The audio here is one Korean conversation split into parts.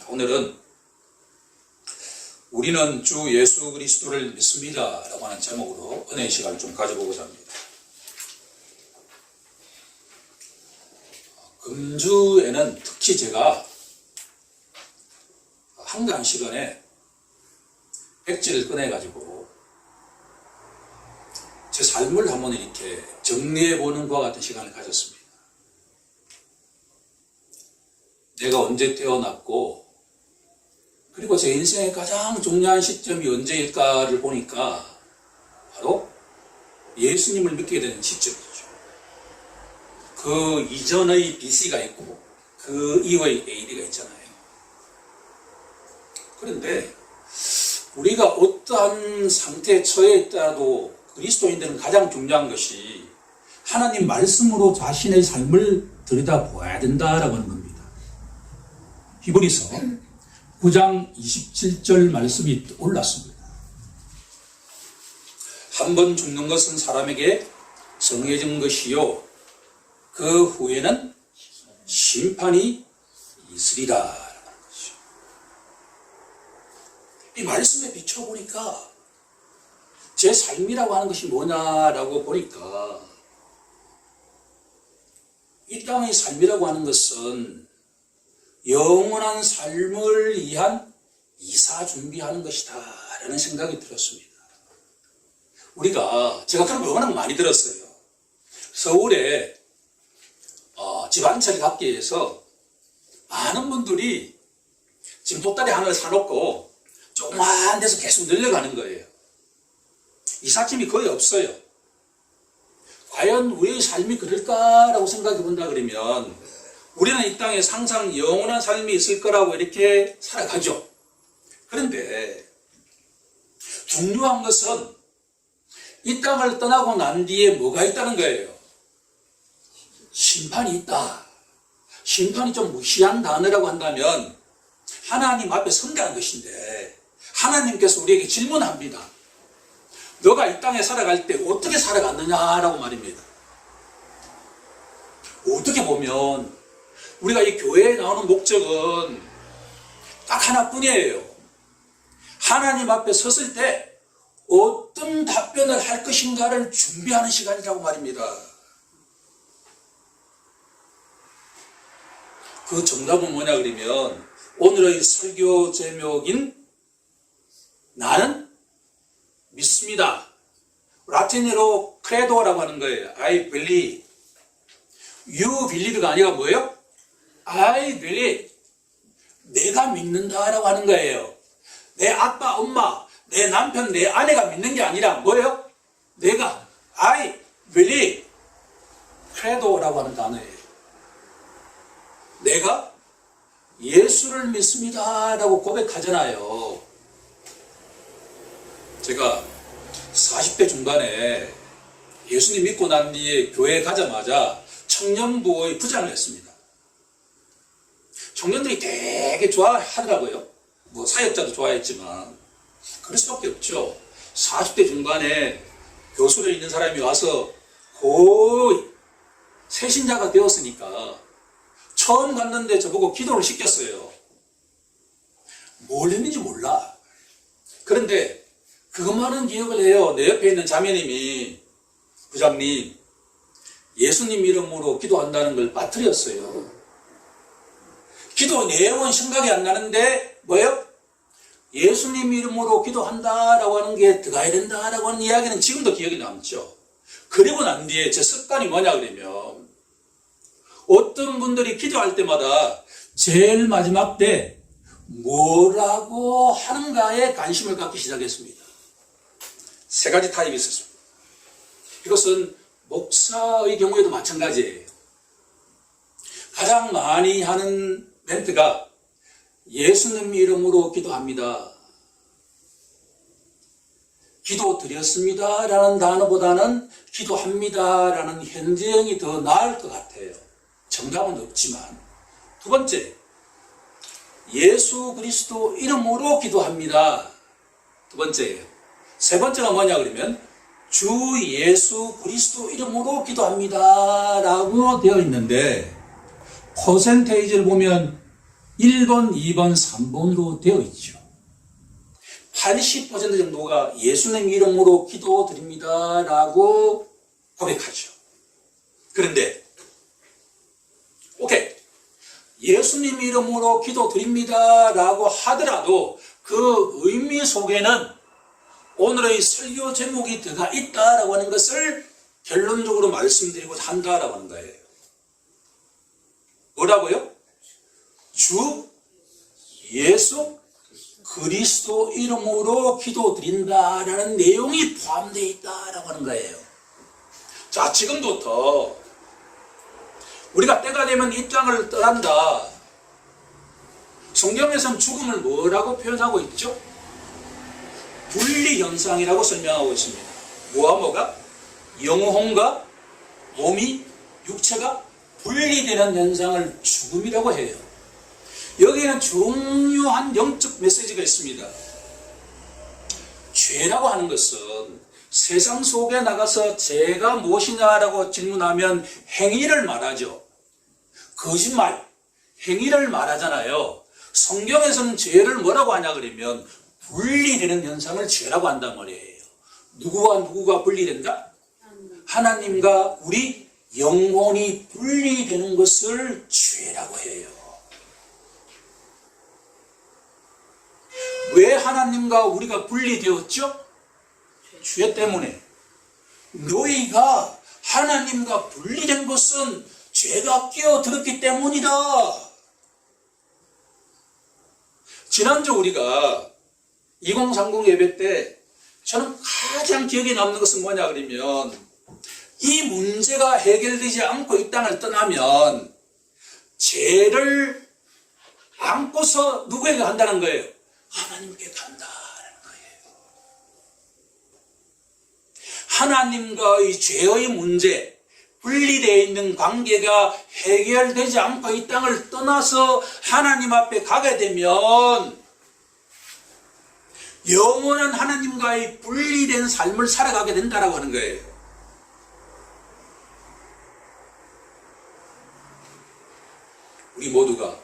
오늘은 우리는 주 예수 그리스도를 믿습니다 라고 하는 제목으로 은혜의 시간을 좀 가져보고자 합니다. 금주에는 특히 제가 한가한 시간에 백지를 꺼내가지고 제 삶을 한번 이렇게 정리해보는 것과 같은 시간을 가졌습니다. 내가 언제 태어났고 그리고 제 인생의 가장 중요한 시점이 언제일까를 보니까 바로 예수님을 믿게 되는 시점이죠. 그 이전의 BC가 있고 그 이후의 AD가 있잖아요. 그런데 우리가 어떠한 상태에 처해 있더라도 그리스도인들은 가장 중요한 것이 하나님 말씀으로 자신의 삶을 들여다보아야 된다라고 하는 겁니다. 히브리서 9장 27절 말씀이 올랐습니다. 한 번 죽는 것은 사람에게 정해진 것이요 그 후에는 심판이 있으리라 라는 것이죠. 이 말씀에 비춰보니까 제 삶이라고 하는 것이 뭐냐라고 보니까 이 땅의 삶이라고 하는 것은 영원한 삶을 위한 이사 준비하는 것이다 라는 생각이 들었습니다. 제가 그런 걸 워낙 많이 들었어요. 서울에 집 한 채를 갖기 위해서 많은 분들이 지금 보따리 하나를 사놓고 조그마한 데서 계속 늘려가는 거예요. 이삿짐이 거의 없어요. 과연 우리의 삶이 그럴까라고 생각해 본다 그러면 우리는 이 땅에 항상 영원한 삶이 있을 거라고 이렇게 살아가죠. 그런데 중요한 것은 이 땅을 떠나고 난 뒤에 뭐가 있다는 거예요. 심판이 있다. 심판이 좀 무시한 단어라고 한다면 하나님 앞에 선다는 것인데 하나님께서 우리에게 질문합니다. 너가 이 땅에 살아갈 때 어떻게 살아갔느냐라고 말입니다. 어떻게 보면 우리가 이 교회에 나오는 목적은 딱 하나뿐이에요. 하나님 앞에 섰을 때 어떤 답변을 할 것인가를 준비하는 시간이라고 말입니다. 그 정답은 뭐냐 그러면 오늘의 설교 제목인 나는 믿습니다. 라틴어로 크레도라고 하는 거예요. I believe. You believe가 아니라 뭐예요? I believe. 내가 믿는다라고 하는 거예요. 내 아빠, 엄마, 내 남편, 내 아내가 믿는 게 아니라 뭐예요? 내가 I believe. 크레도라고 하는 단어예요. 내가 예수를 믿습니다라고 고백하잖아요. 제가 40대 중반에 예수님 믿고 난 뒤에 교회에 가자마자 청년부의 부장을 했습니다. 청년들이 되게 좋아하더라고요. 사역자도 좋아했지만 그럴 수밖에 없죠. 40대 중반에 교수를 있는 사람이 와서 거의 새신자가 되었으니까 처음 갔는데 저보고 기도를 시켰어요. 뭘 했는지 몰라. 그런데 그것만은 기억을 해요. 내 옆에 있는 자매님이 부장님 예수님 이름으로 기도한다는 걸 빠뜨렸어요. 기도 내용은 생각이 안 나는데 뭐예요? 예수님 이름으로 기도한다라고 하는 게 들어가야 된다라고 하는 이야기는 지금도 기억이 남죠. 그리고 난 뒤에 제 습관이 뭐냐 그러면 어떤 분들이 기도할 때마다 제일 마지막 때 뭐라고 하는가에 관심을 갖기 시작했습니다. 세 가지 타입이 있었습니다. 이것은 목사의 경우에도 마찬가지예요. 가장 많이 하는 멘트가 예수님 이름으로 기도합니다. 기도 드렸습니다 라는 단어보다는 기도합니다 라는 현재형이 더 나을 것 같아요. 정답은 없지만. 두 번째, 예수 그리스도 이름으로 기도합니다. 두 번째예요. 세 번째가 뭐냐 그러면 주 예수 그리스도 이름으로 기도합니다 라고 되어 있는데 퍼센테이지를 보면 1번, 2번, 3번으로 되어 있죠. 80% 정도가 예수님 이름으로 기도드립니다 라고 고백하죠. 그런데 오케이, 예수님 이름으로 기도드립니다 라고 하더라도 그 의미 속에는 오늘의 설교 제목이 들어가 있다라고 하는 것을 결론적으로 말씀드리고 한다라고 하는 거예요. 뭐라고요? 주 예수 그리스도 이름으로 기도드린다라는 내용이 포함되어 있다라고 하는 거예요. 자, 지금부터 우리가 때가 되면 이 땅을 떠난다. 성경에서는 죽음을 뭐라고 표현하고 있죠? 분리현상이라고 설명하고 있습니다. 뭐와 뭐가? 영혼과 몸이, 육체가 분리되는 현상을 죽음이라고 해요. 여기에는 중요한 영적 메시지가 있습니다. 죄라고 하는 것은 세상 속에 나가서 죄가 무엇이냐라고 질문하면 행위를 말하죠. 거짓말, 행위를 말하잖아요. 성경에서는 죄를 뭐라고 하냐 그러면 분리되는 현상을 죄라고 한단 말이에요. 누구와 누구가 분리된다? 하나님과 우리 영혼이 분리되는 것을 죄라고 해요. 왜 하나님과 우리가 분리되었죠? 죄 때문에. 너희가 하나님과 분리된 것은 죄가 끼어들었기 때문이다. 지난주 우리가 2030 예배 때 저는 가장 기억에 남는 것은 뭐냐 그러면 이 문제가 해결되지 않고 이 땅을 떠나면 죄를 안고서 누구에게 간다는 거예요? 하나님께 간다는 거예요. 하나님과의 죄의 문제, 분리되어 있는 관계가 해결되지 않고 이 땅을 떠나서 하나님 앞에 가게 되면 영원한 하나님과의 분리된 삶을 살아가게 된다라고 하는 거예요. 우리 모두가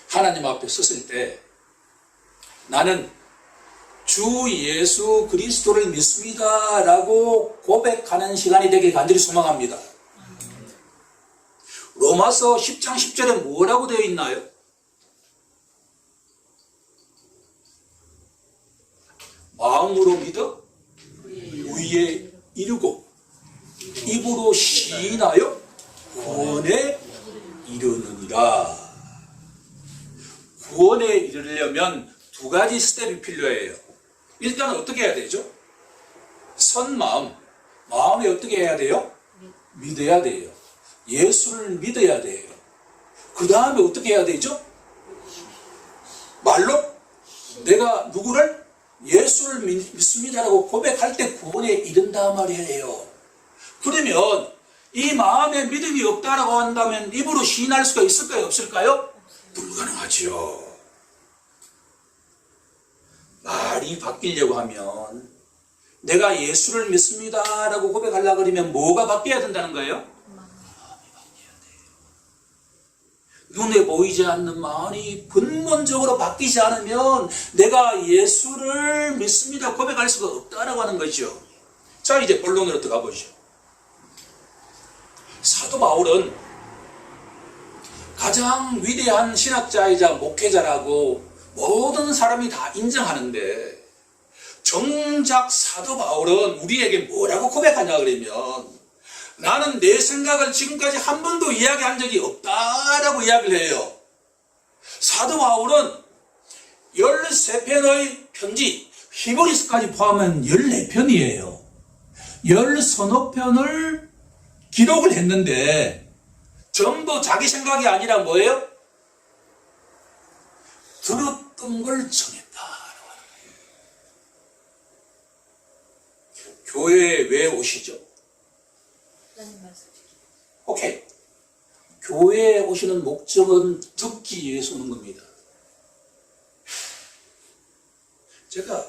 하나님 앞에 섰을 때 나는 주 예수 그리스도를 믿습니다 라고 고백하는 시간이 되길 간절히 소망합니다. 로마서 10장 10절에 뭐라고 되어 있나요? 마음으로 믿어 의에 이르고 입으로 시인하여 구원에 이르느니라. 구원에 이르려면 두 가지 스텝이 필요해요. 일단 어떻게 해야 되죠? 선 마음. 마음에 어떻게 해야 돼요? 믿어야 돼요. 예수를 믿어야 돼요. 그 다음에 어떻게 해야 되죠? 말로 내가 누구를? 예수를 믿습니다라고 고백할 때 구원에 이른다 말이에요. 그러면 이 마음에 믿음이 없다라고 한다면 입으로 시인할 수가 있을까요? 없을까요? 불가능하죠. 말이 바뀌려고 하면 내가 예수를 믿습니다라고 고백하려고 그러면 뭐가 바뀌어야 된다는 거예요? 마음이 바뀌어야 돼요. 눈에 보이지 않는 마음이 근본적으로 바뀌지 않으면 내가 예수를 믿습니다 고백할 수가 없다라고 하는 거죠. 자, 이제 본론으로 들어가 보죠. 사도 바울은 가장 위대한 신학자이자 목회자라고 모든 사람이 다 인정하는데 정작 사도 바울은 우리에게 뭐라고 고백하냐 그러면 나는 내 생각을 지금까지 한 번도 이야기한 적이 없다라고 이야기를 해요. 사도 바울은 13편의 편지, 히브리서까지 포함하면 14편이에요. 13편을 기록을 했는데 전부 자기 생각이 아니라 뭐예요? 들었던 걸 전했다. 교회에 왜 오시죠? 오케이. 교회에 오시는 목적은 듣기 위해서 오는 겁니다. 제가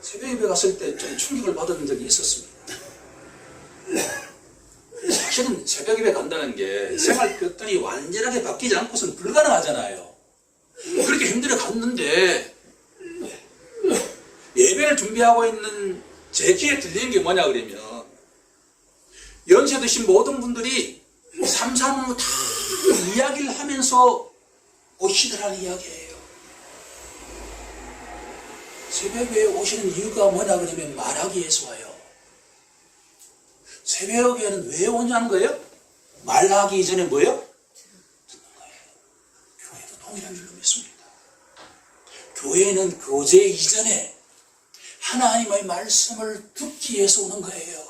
새벽 예배 갔을 때 좀 충격을 받은 적이 있었습니다. 사실은 새벽 예배 간다는 게 생활 패턴이 완전하게 바뀌지 않고서는 불가능하잖아요. 그렇게 힘들어 갔는데 예배를 준비하고 있는 제 귀에 들리는 게 뭐냐 그러면 연세 드신 모든 분들이 삼삼오오 다 이야기를 하면서 오시더라는 이야기예요. 새벽에 오시는 이유가 뭐냐 그러면 말하기 위해서 와요. 새벽에는 왜 오냐는 거예요? 말하기 이전에 뭐예요? 듣는 거예요. 교회도 동일한 줄로 믿습니다. 교회는 교제 이전에 하나님의 말씀을 듣기 위해서 오는 거예요.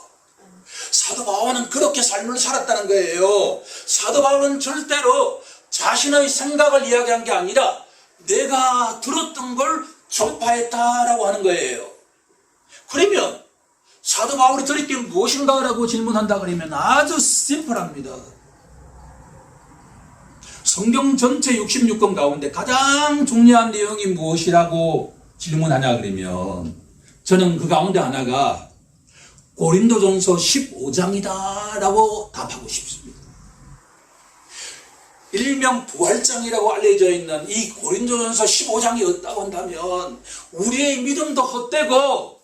사도 바울은 그렇게 삶을 살았다는 거예요. 사도 바울은 절대로 자신의 생각을 이야기한 게 아니라 내가 들었던 걸 전파했다라고 하는 거예요. 그러면 사도 바울이 들을 게 무엇인가라고 질문한다 그러면 아주 심플합니다. 성경 전체 66권 가운데 가장 중요한 내용이 무엇이라고 질문하냐 그러면 저는 그 가운데 하나가 고린도전서 15장이다 라고 답하고 싶습니다. 일명 부활장이라고 알려져 있는 이 고린도전서 15장이 없다고 한다면 우리의 믿음도 헛되고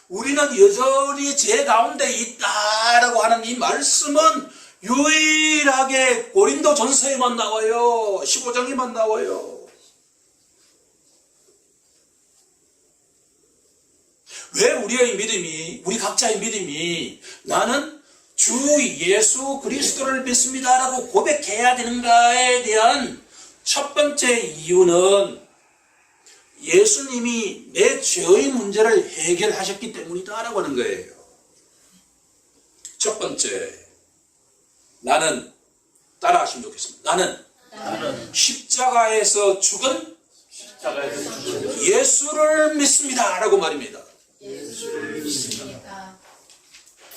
우리는 여전히 죄 가운데 있다라고 하는 이 말씀은 유일하게 고린도전서에만 나와요. 15장에만 나와요. 왜 우리의 믿음이, 우리 각자의 믿음이 나는 주 예수 그리스도를 믿습니다라고 고백해야 되는가에 대한 첫 번째 이유는 예수님이 내 죄의 문제를 해결하셨기 때문이다라고 하는 거예요. 첫 번째, 나는 따라하시면 좋겠습니다. 나는 십자가에서 죽은 예수를 믿습니다라고 말입니다. 예수를 믿습니다.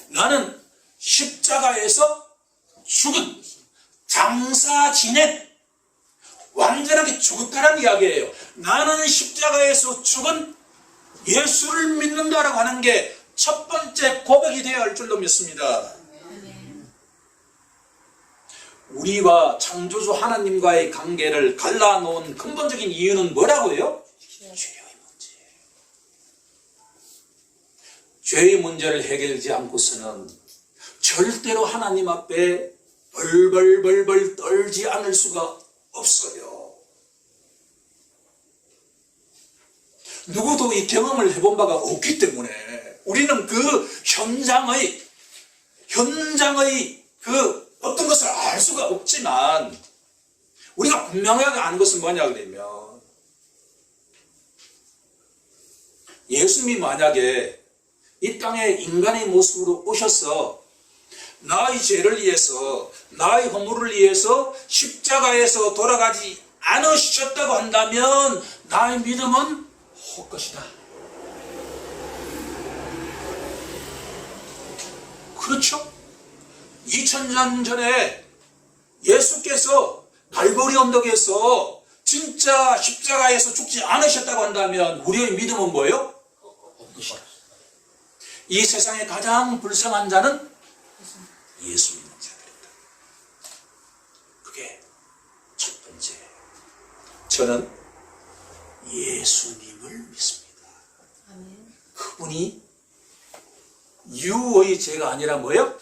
나는 십자가에서 죽은 장사 지낸 완전하게 죽었다는 이야기예요. 나는 십자가에서 죽은 예수를 믿는다라고 하는 게 첫 번째 고백이 되어야 할 줄로 믿습니다. 우리와 창조주 하나님과의 관계를 갈라놓은 근본적인 이유는 뭐라고요? 죄의 문제. 죄의 문제를 해결하지 않고서는 절대로 하나님 앞에 벌벌벌벌 떨지 않을 수가 없어요. 누구도 이 경험을 해본 바가 없기 때문에 우리는 그 현장의 그 어떤 것을 알 수가 없지만 우리가 분명하게 아는 것은 뭐냐 그러면 예수님이 만약에 이 땅에 인간의 모습으로 오셔서 나의 죄를 위해서 나의 허물을 위해서 십자가에서 돌아가지 않으셨다고 한다면 나의 믿음은 헛것이다. 그렇죠? 2000년 전에 예수께서 갈보리 언덕에서 진짜 십자가에서 죽지 않으셨다고 한다면 우리의 믿음은 뭐예요? 헛것이다. 이 세상에 가장 불쌍한 자는 예수 믿는 자들이다. 그게 첫 번째. 저는 예수님을 믿습니다. 아멘. 그분이 유의 죄가 아니라 뭐예요?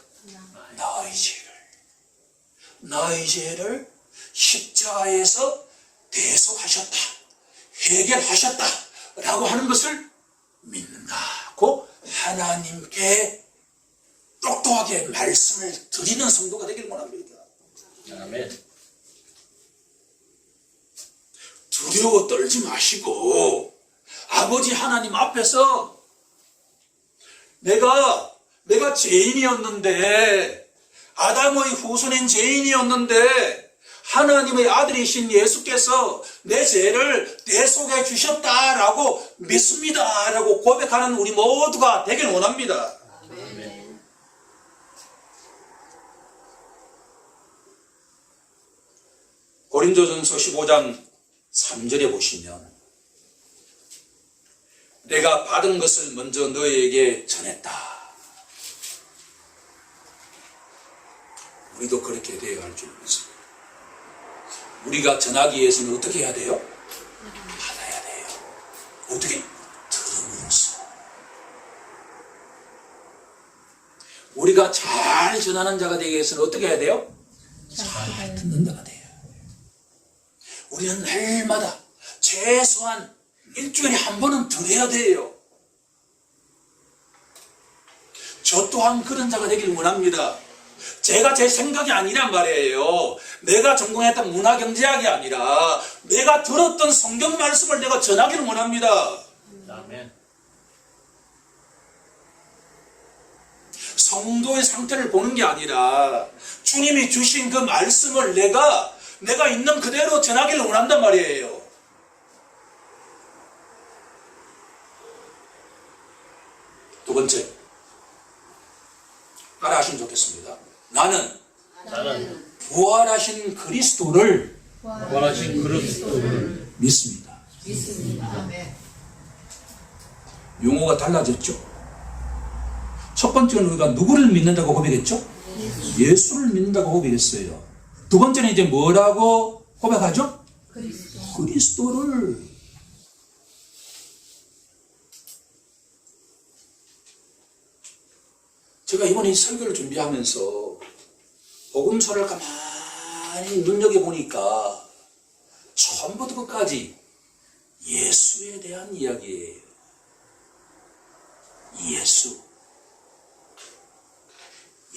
나의 죄를 십자가에서 대속하셨다, 해결하셨다 라고 하는 것을 믿는다고 하나님께 똑똑하게 말씀을 드리는 성도가 되기를 원합니다. 아멘. 두려워 떨지 마시고 아버지 하나님 앞에서 내가 죄인이었는데 아담의 후손인 죄인이었는데 하나님의 아들이신 예수께서 내 죄를 대속해 주셨다라고 믿습니다라고 고백하는 우리 모두가 되길 원합니다. 아멘. 고린도전서 15장 3절에 보시면 내가 받은 것을 먼저 너희에게 전했다. 우리도 그렇게 되어야 할 줄 믿습니다. 우리가 전하기 위해서는 어떻게 해야 돼요? 받아야 돼요. 어떻게? 들음으로써. 우리가 잘 전하는 자가 되기 위해서는 어떻게 해야 돼요? 잘 듣는 자가 돼요. 우리는 날마다 최소한 일주일에 한 번은 들어야 돼요. 저 또한 그런 자가 되길 원합니다. 제가 제 생각이 아니란 말이에요. 내가 전공했던 문화경제학이 아니라 내가 들었던 성경 말씀을 내가 전하기를 원합니다. 아멘. 성도의 상태를 보는 게 아니라 주님이 주신 그 말씀을 내가 있는 그대로 전하기를 원한단 말이에요. 두 번째, 따라하시면 좋겠습니다. 나는 부활하신 그리스도를 원하신 그리스도를 믿습니다. 아멘. 용어가 달라졌죠. 첫 번째는 우리가 누구를 믿는다고 고백했죠? 예수를 믿는다고 고백했어요. 두 번째는 이제 뭐라고 고백하죠? 그리스도를. 제가 이번에 이 설교를 준비하면서 복음서를 가만히 눈여겨보니까 처음부터 끝까지 예수에 대한 이야기예요.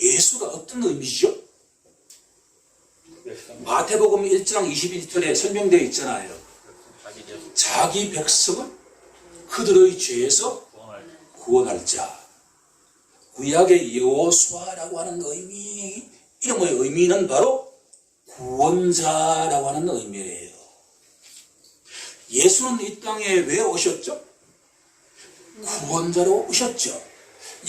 예수가 어떤 의미죠? 마태복음 1장 21절에 설명되어 있잖아요. 자기 백성을 그들의 죄에서 구원할 자. 구약의 여호수아라고 하는 이름의 의미는 바로 구원자라고 하는 의미예요. 예수는 이 땅에 왜 오셨죠? 구원자로 오셨죠.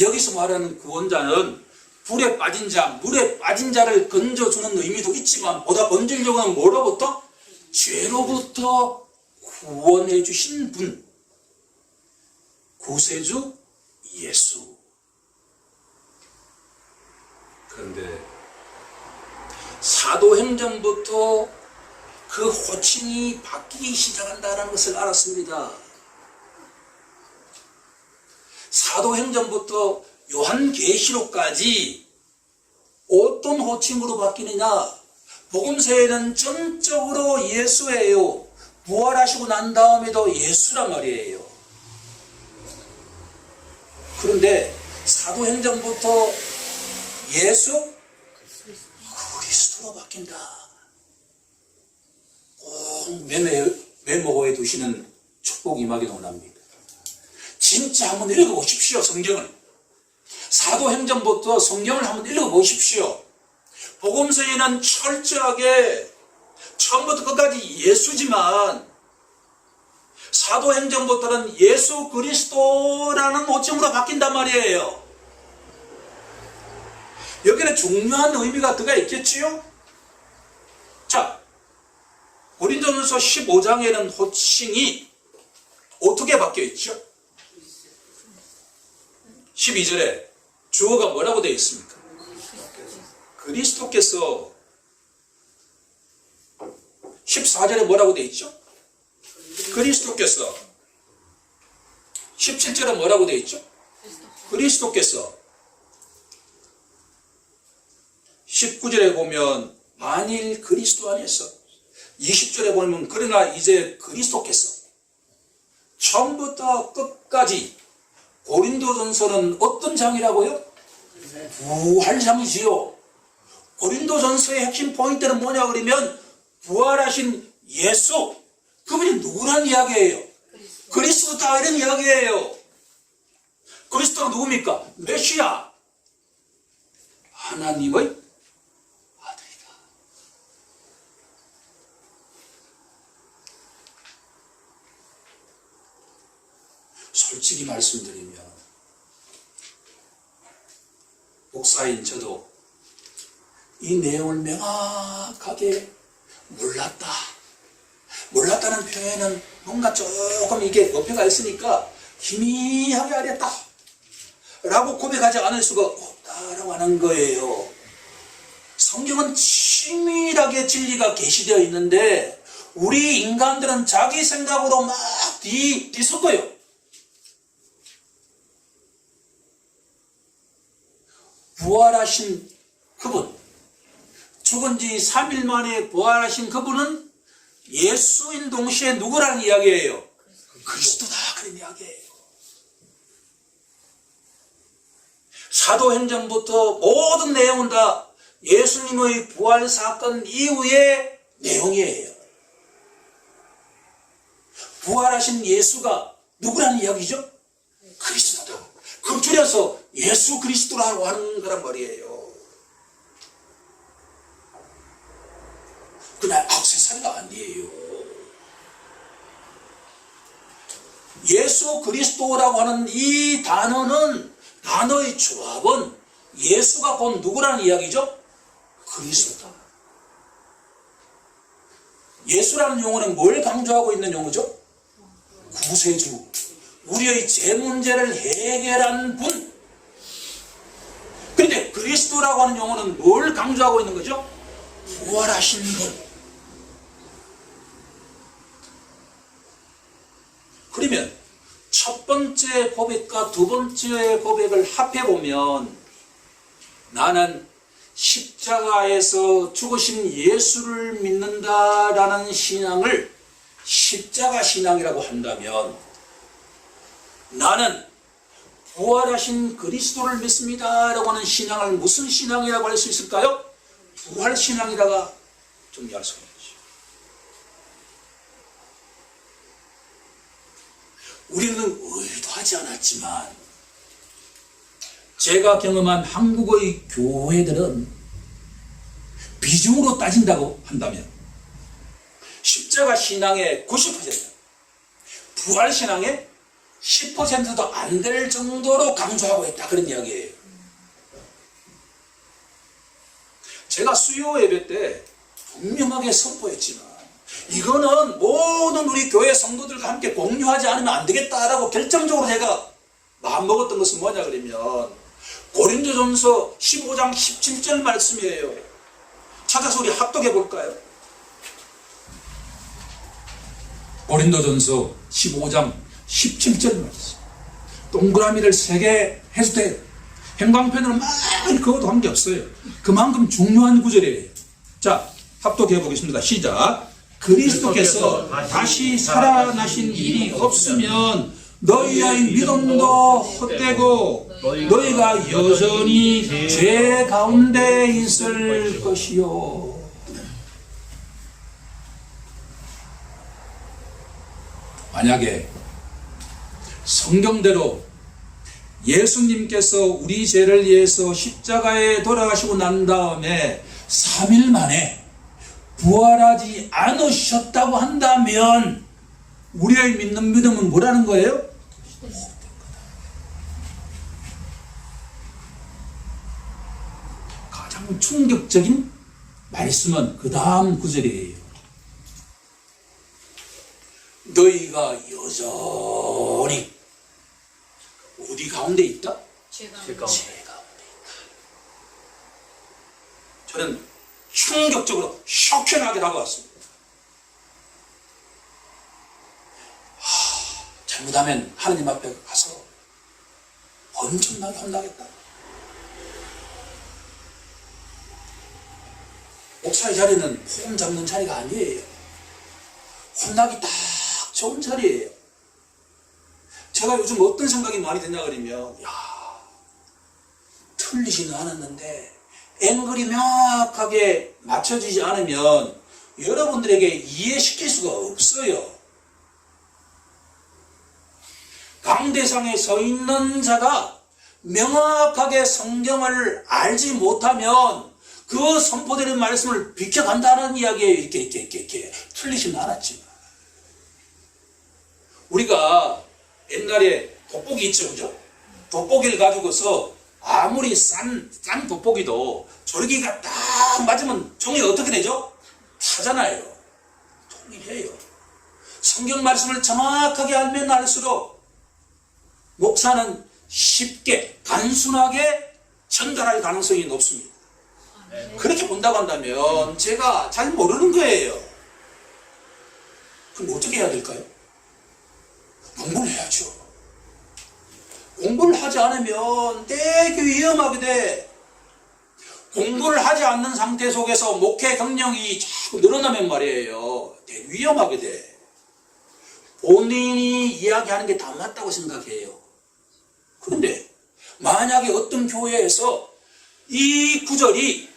여기서 말하는 구원자는 불에 빠진 자, 물에 빠진 자를 건져주는 의미도 있지만 보다 본질적으로는 뭐로부터? 죄로부터 구원해 주신 분, 구세주 예수. 그런데 사도행전부터 그 호칭이 바뀌기 시작한다는 것을 알았습니다. 사도행전부터 요한계시록까지 어떤 호칭으로 바뀌느냐? 복음서에는 전적으로 예수예요. 부활하시고 난 다음에도 예수란 말이에요. 그런데 사도행전부터 예수 그리스도로 바뀐다. 꼭 메모에 두시는 축복 임하기 원합니다. 진짜 한번 읽어보십시오. 성경을. 사도행전부터 성경을 한번 읽어보십시오. 복음서에는 철저하게 처음부터 끝까지 예수지만 사도행전부터는 예수 그리스도라는 호칭으로 바뀐단 말이에요. 여기는 중요한 의미가 들어가 있겠지요? 자, 고린도전서 15장에는 호칭이 어떻게 바뀌어 있죠? 12절에 주어가 뭐라고 되어 있습니까? 그리스도께서. 14절에 뭐라고 되어 있죠? 그리스도께서. 17절에 뭐라고 되어 있죠? 그리스도께서. 19절에 보면 만일 그리스도 안에서, 20절에 보면 그러나 이제 그리스도께서. 처음부터 끝까지 고린도전서는 어떤 장이라고요? 부활장이지요. 고린도전서의 핵심 포인트는 뭐냐 그러면 부활하신 예수, 그분이 누구란 이야기예요? 그리스도다, 이런 이야기예요. 그리스도가 누굽니까? 메시아, 하나님의 아들이다. 솔직히 말씀드리면 목사인 저도 이 내용을 명확하게 몰랐다는 표현은 뭔가 조금 이게 어폐가 있으니까 희미하게 알았다 라고 고백하지 않을 수가 없다라고 하는 거예요. 성경은 치밀하게 진리가 계시되어 있는데 우리 인간들은 자기 생각으로 막 뒤섞어요. 부활하신 그분, 죽은 지 3일 만에 부활하신 그분은 예수인 동시에 누구라는 이야기예요? 그리스도다, 그런 이야기예요. 사도행전부터 모든 내용은 다 예수님의 부활 사건 이후의 내용이에요. 부활하신 예수가 누구라는 이야기죠? 그리스도다. 그럼 줄여서 예수 그리스도라고 하는 거란 말이에요. 그냥 액세서리가 아니에요. 예수 그리스도라고 하는 이 단어의 조합은 예수가 본 누구라는 이야기죠? 그리스도다. 예수라는 용어는 뭘 강조하고 있는 용어죠? 구세주. 우리의 죄 문제를 해결한 분. 그런데 그리스도라고 하는 용어는 뭘 강조하고 있는 거죠? 부활하신 분. 그러면 첫 번째 고백과 두 번째 고백을 합해보면 나는 십자가에서 죽으신 예수를 믿는다라는 신앙을 십자가 신앙이라고 한다면 나는 부활하신 그리스도를 믿습니다라고 하는 신앙을 무슨 신앙이라고 할 수 있을까요? 부활 신앙이라고 정리할 수 있는 것이죠. 우리는 의도하지 않았지만 제가 경험한 한국의 교회들은 비중으로 따진다고 한다면 십자가 신앙의 90%, 부활 신앙의 10%도 안 될 정도로 강조하고 있다, 그런 이야기예요. 제가 수요 예배 때 분명하게 선포했지만 이거는 모든 우리 교회 성도들과 함께 공유하지 않으면 안 되겠다라고 결정적으로 제가 마음먹었던 것은 뭐냐 그러면 고린도전서 15장 17절 말씀이에요. 찾아서 우리 합독해 볼까요? 고린도전서 15장 17절 말씀. 동그라미를 3개 해도 돼요. 형광펜으로 많이 그어도 관계없어요. 그만큼 중요한 구절이에요. 자, 합독해 보겠습니다. 시작. 그리스도께서 다시 살아나신 일이 없으면 너희의 믿음도 헛되고 너희가 여전히 죄 가운데 있을 것이요. 만약에 성경대로 예수님께서 우리 죄를 위해서 십자가에 돌아가시고 난 다음에 3일 만에 부활하지 않으셨다고 한다면 우리의 믿는 믿음은 뭐라는 거예요? 가장 충격적인 말씀은 그 다음 구절이에요. 너희가 여전히 어디 가운데 있다? 죄 가운데. 가운데. 죄 가운데 있다. 저는 충격적으로 쇼킹하게 다가왔습니다. 잘못하면 하나님 앞에 가서 엄청나게 혼나겠다. 목사의 자리는 폼 잡는 자리가 아니에요. 혼나기 딱 좋은 자리예요. 제가 요즘 어떤 생각이 많이 드냐 그러면 틀리지는 않았는데 앵글이 명확하게 맞춰지지 않으면 여러분들에게 이해시킬 수가 없어요. 강대상에 서 있는 자가 명확하게 성경을 알지 못하면 그 선포되는 말씀을 비켜간다는 이야기예요. 이렇게 틀리지는 않았지만 우리가 옛날에 돋보기 있죠, 그죠? 돋보기를 가지고서 아무리 싼 돋보기도 조르기가 딱 맞으면 종이 어떻게 되죠? 타잖아요. 통일해요. 성경 말씀을 정확하게 알면 알수록 목사는 쉽게 단순하게 전달할 가능성이 높습니다. 그렇게 본다고 한다면 제가 잘 모르는 거예요. 그럼 어떻게 해야 될까요? 공부를 해야죠. 공부를 하지 않으면 되게 위험하게 돼. 공부를 하지 않는 상태 속에서 목회 경력이 자꾸 늘어나면 말이에요. 되게 위험하게 돼. 본인이 이야기하는 게 다 맞다고 생각해요. 그런데 만약에 어떤 교회에서 이 구절이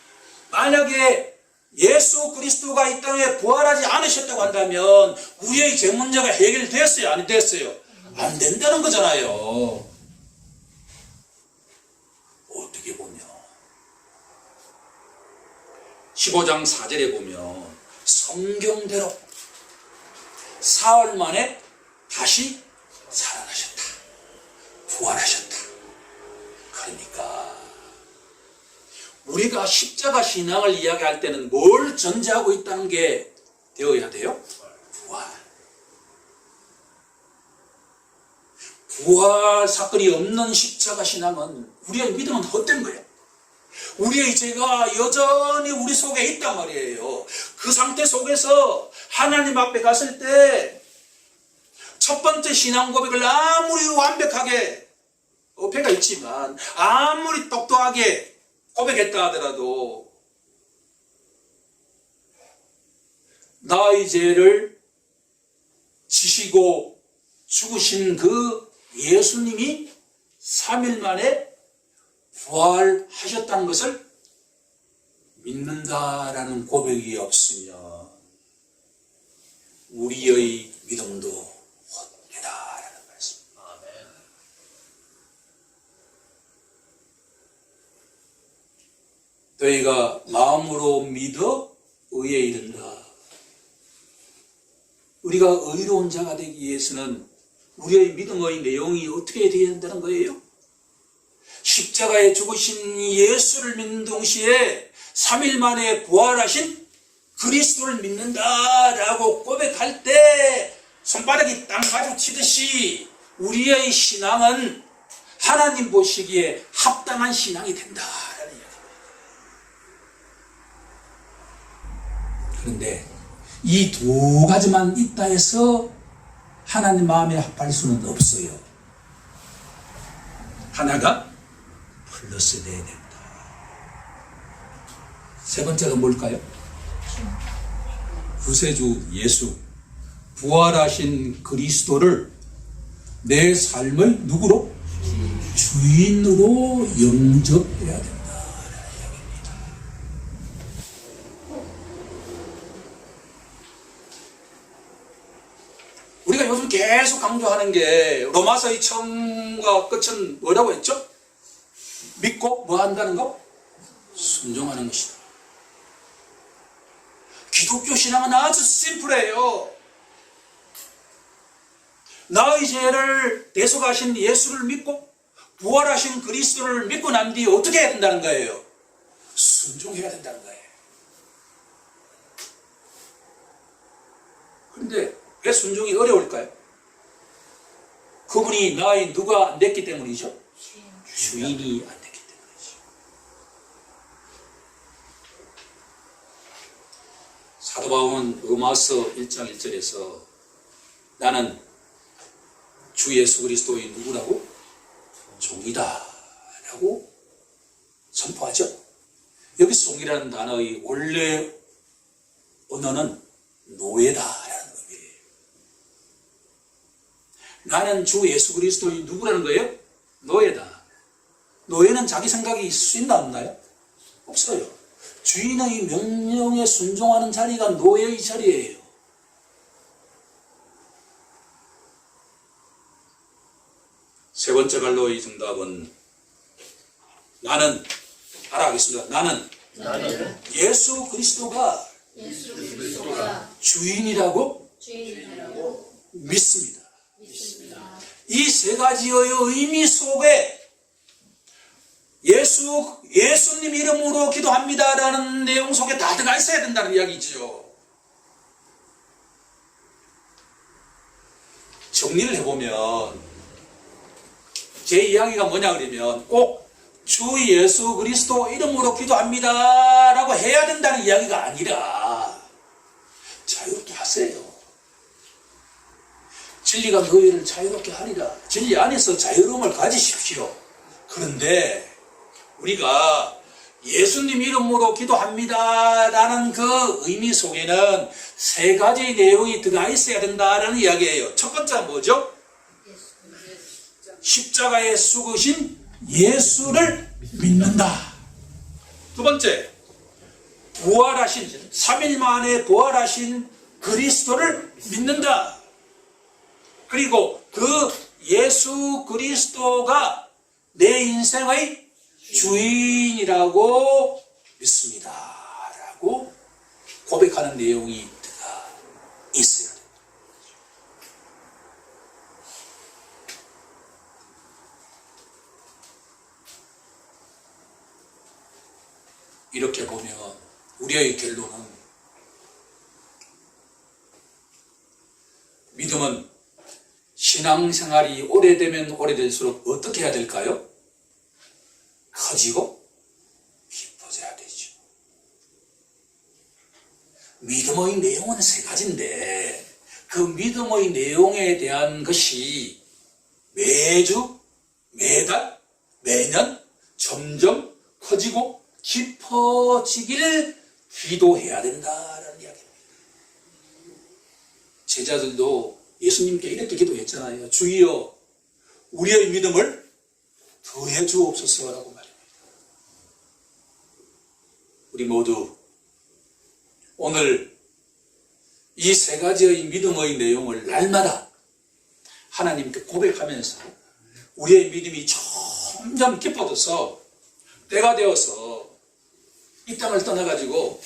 만약에 예수 그리스도가 이 땅에 부활하지 않으셨다고 한다면 우리의 죄 문제가 해결됐어요? 안 됐어요? 안 된다는 거잖아요. 어떻게 보면 15장 4절에 보면 성경대로 사흘 만에 다시 살아나셨다. 부활하셨다. 그러니까 우리가 십자가 신앙을 이야기할 때는 뭘 전제하고 있다는 게 되어야 돼요? 부활. 부활 사건이 없는 십자가 신앙은 우리의 믿음은 헛된 거예요. 우리의 죄가 여전히 우리 속에 있단 말이에요. 그 상태 속에서 하나님 앞에 갔을 때 첫 번째 신앙 고백을 아무리 완벽하게 어폐가 있지만 아무리 똑똑하게 고백했다 하더라도 나의 죄를 지시고 죽으신 그 예수님이 3일 만에 부활하셨다는 것을 믿는다라는 고백이 없으면 우리의 믿음도 헛되다라는 말씀. 아멘. 너희가 마음으로 믿어 의에 이른다. 우리가 의로운 자가 되기 위해서는 우리의 믿음의 내용이 어떻게 되어야 한다는 거예요? 십자가에 죽으신 예수를 믿는 동시에 3일 만에 부활하신 그리스도를 믿는다라고 고백할 때 손바닥이 땅 마주치듯이 우리의 신앙은 하나님 보시기에 합당한 신앙이 된다라는 이야기입니다. 그런데 이 두 가지만 있다 해서 하나님 마음에 합할 수는 없어요. 하나가 플러스 돼야 된다. 세 번째가 뭘까요? 구세주 예수, 부활하신 그리스도를 내 삶의 누구로? 주인으로 영접해야 된다. 우리가 요즘 계속 강조하는 게 로마서의 처음과 끝은 뭐라고 했죠? 믿고 뭐 한다는 거? 순종하는 것이다. 기독교 신앙은 아주 심플해요. 나의 죄를 대속하신 예수를 믿고 부활하신 그리스도를 믿고 난 뒤에 어떻게 해야 된다는 거예요? 순종해야 된다는 거예요. 그런데 왜 순종이 어려울까요? 그분이 나의 누가 안 됐기 때문이죠? 주인이 안 됐기 때문이죠. 사도 바울은 로마서 1장 1절에서 나는 주 예수 그리스도의 누구라고? 종이다 라고 선포하죠. 여기서 종이라는 단어의 원래 언어는 노예다라는 의미예요. 나는 주 예수 그리스도의 누구라는 거예요? 노예다. 노예는 자기 생각이 있을 수 있나 없나요? 없어요. 주인의 명령에 순종하는 자리가 노예의 자리예요. 세 번째 갈로의 정답은 나는 따라하겠습니다. 나는 예수 그리스도가 주인이라고 믿습니다. 이 세 가지의 의미 속에 예수님 이름으로 기도합니다라는 내용 속에 다 들어가 있어야 된다는 이야기죠. 정리를 해보면 제 이야기가 뭐냐 그러면 꼭 주 예수 그리스도 이름으로 기도합니다 라고 해야 된다는 이야기가 아니라 자유롭게 하세요. 진리가 너희를 자유롭게 하리라. 진리 안에서 자유로움을 가지십시오. 그런데 우리가 예수님 이름으로 기도합니다 라는 그 의미 속에는 세 가지 내용이 들어가 있어야 된다는 이야기예요. 첫 번째는 뭐죠? 십자가에 죽으신 예수를 믿는다. 두 번째, 부활하신 3일 만에 부활하신 그리스도를 믿는다. 그리고 그 예수 그리스도가 내 인생의 주인이라고 믿습니다 라고 고백하는 내용이 들어가 있어요. 이렇게 보면 우리의 결론은 믿음은 신앙생활이 오래되면 오래될수록 어떻게 해야 될까요? 커지고 깊어져야 되죠. 믿음의 내용은 세 가지인데 그 믿음의 내용에 대한 것이 매주, 매달, 매년 점점 커지고 깊어지기를 기도해야 된다라는 이야기입니다. 제자들도 예수님께 이렇게 기도했잖아요. 주여 우리의 믿음을 더해 주옵소서라고 말입니다. 우리 모두 오늘 이 세 가지의 믿음의 내용을 날마다 하나님께 고백하면서 우리의 믿음이 점점 깊어져서 때가 되어서 이 땅을 떠나가지고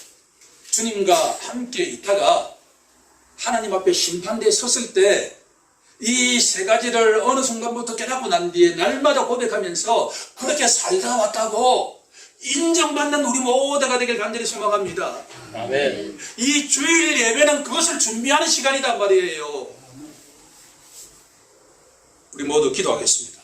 주님과 함께 있다가 하나님 앞에 심판대에 섰을 때 이 세 가지를 어느 순간부터 깨닫고 난 뒤에 날마다 고백하면서 그렇게 살다 왔다고 인정받는 우리 모두가 되길 간절히 소망합니다. 아멘. 이 주일 예배는 그것을 준비하는 시간이란 말이에요. 우리 모두 기도하겠습니다.